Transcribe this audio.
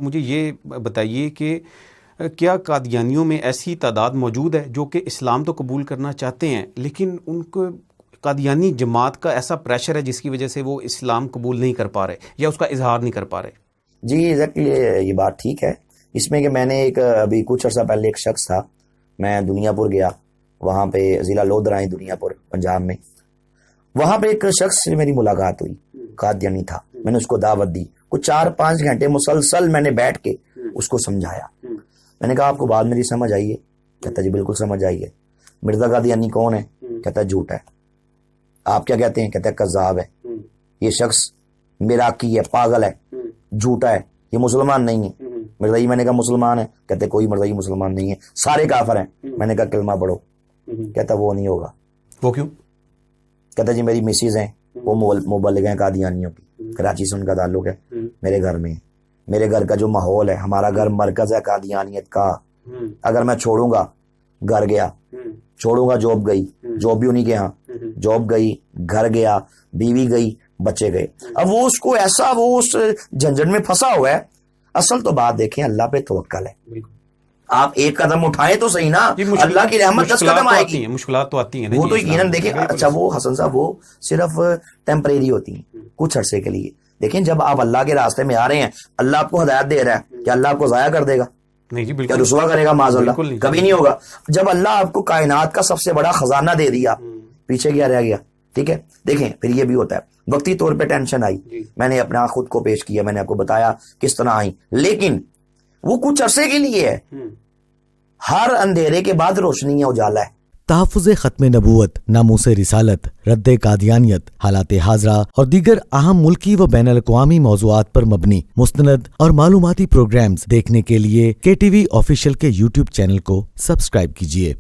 مجھے یہ بتائیے کہ کیا قادیانیوں میں ایسی تعداد موجود ہے جو کہ اسلام تو قبول کرنا چاہتے ہیں لیکن ان کو قادیانی جماعت کا ایسا پریشر ہے جس کی وجہ سے وہ اسلام قبول نہیں کر پا رہے یا اس کا اظہار نہیں کر پا رہے؟ جی ایگزیکٹلی یہ بات ٹھیک ہے اس میں کہ میں نے ابھی کچھ عرصہ پہلے ایک شخص تھا، میں دنیا پور گیا، وہاں پہ ضلع لودھرائی دنیا پور پنجاب میں، وہاں پہ ایک شخص سے میری ملاقات ہوئی، قادیانی تھا، میں نے اس کو دعوت دی، کچھ 4-5 گھنٹے مسلسل میں نے بیٹھ کے اس کو سمجھایا، میں نے کہا آپ کو بات میری سمجھ آئی ہے؟ کہتا جی بالکل سمجھ آئی ہے۔ مرزا قادیانی کون ہے؟ کہتا ہے جھوٹ ہے۔ آپ کیا کہتے ہیں؟ کہتا ہے کذاب ہے، یہ شخص میراکی ہے، پاگل ہے، جھوٹا ہے، یہ مسلمان نہیں ہے۔ مرزائی میں نے کہا مسلمان ہے؟ کہتے کوئی مرزائی مسلمان نہیں ہے، سارے کافر ہیں۔ میں نے کہا کلمہ پڑھو۔ کہتا وہ نہیں ہوگا۔ وہ کیوں؟ کہتا جی میری مسز ہیں، وہ مبلغ ہیں قادیانیوں کی، کراچی سے ان کا تعلق ہے، میرے گھر میں، میرے گھر کا جو ماحول ہے، ہمارا گھر مرکز ہے قادیانیت کا، اگر میں چھوڑوں گا، گھر گیا، چھوڑوں گا جاب گئی، جاب بھی انہی کے ہاں، جاب گئی، گھر گیا، بیوی گئی، بچے گئے۔ اب وہ اس کو ایسا وہ اس جھنجھٹ میں پھنسا ہوا ہے۔ اصل تو بات دیکھیں، اللہ پہ توکل ہے، آپ ایک قدم اٹھائیں تو صحیح نا، اللہ کی رحمت 10 قدم آئے گی۔ مشکلات تو آتی ہیں وہ تو یقیناً دیکھیں، اچھا وہ حسن صاحب وہ صرف ٹیمپریری ہوتی ہیں، کچھ عرصے کے لیے، لیکن جب آپ اللہ کے راستے میں آ رہے ہیں، اللہ آپ کو ہدایت دے رہا ہے، کیا اللہ آپ کو ضائع کر دے گا؟ نہیں جی کیا بالکل رسوا کرے گا؟ معاذ اللہ کبھی نہیں ہوگا۔ جب اللہ آپ کو کائنات کا سب سے بڑا خزانہ دے دیا، پیچھے کیا رہ گیا؟ ٹھیک ہے، دیکھیں پھر یہ بھی ہوتا ہے، وقتی طور پہ ٹینشن آئی، میں نے اپنا خود کو پیش کیا، میں نے آپ کو بتایا کس طرح آئی، لیکن وہ کچھ عرصے کے لیے ہے، ہر اندھیرے کے بعد روشنی ہے، اجالا ہے۔ تحفظ ختم نبوت، ناموس رسالت، رد قادیانیت، حالات حاضرہ اور دیگر اہم ملکی و بین الاقوامی موضوعات پر مبنی مستند اور معلوماتی پروگرامز دیکھنے کے لیے KTV آفیشیل کے YouTube چینل کو سبسکرائب کیجیے۔